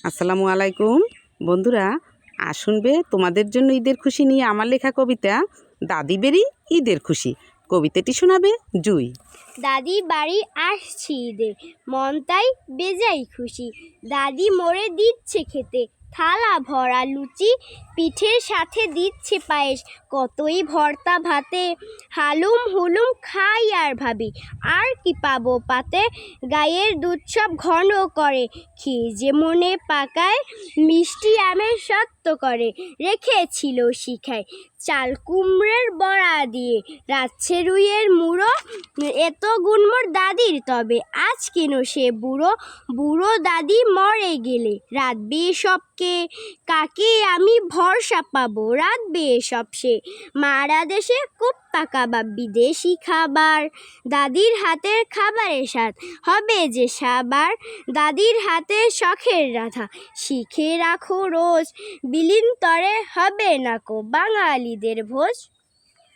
আসসালামু আলাইকুম বন্ধুরা, শুনবে তোমাদের জন্য ঈদের খুশি নিয়ে আমার লেখা কবিতা দাদি বেরি ঈদের খুশি। কবিতাটি শোনাবে জুই। দাদি বাড়ি আসছি ঈদে, মন তাই বেজাই খুশি। দাদি মোড়ে দিচ্ছে খেতে থালা ভরা লুচি, পিঠের সাথে দিচ্ছে পায়েস কতই ভর্তা ভাতে। হালুম হুলুম খাই আর ভাবি আর কি পাবো পাতে। গায়ের দুধ সব ঘন করে খেয়ে যে মনে পাকায়, মিষ্টি আমের সত্য করে রেখেছিল শিখায়। চাল কুমড়ের বড়া দিয়ে রাচ্ছে রুইয়ের মুড়ো, এত গুণ মোর দাদির তবে আজ কেন সে বুড়ো। বুড়ো দাদি মরে গেলে রাঁধবে এসবকে, কাকে আমি ভরসা পাবো রাঁধবে এসব সে। মারা দেশে কোপ্তা কাবাব বিদেশি খাবার, দাদির হাতের খাবারের স্বাদ হবে যে সাবার। দাদির হাতে শখের রাধা শিখে রাখো রোজ, বিলীন তরে হবে না কো বাঙালিদের ভোজ।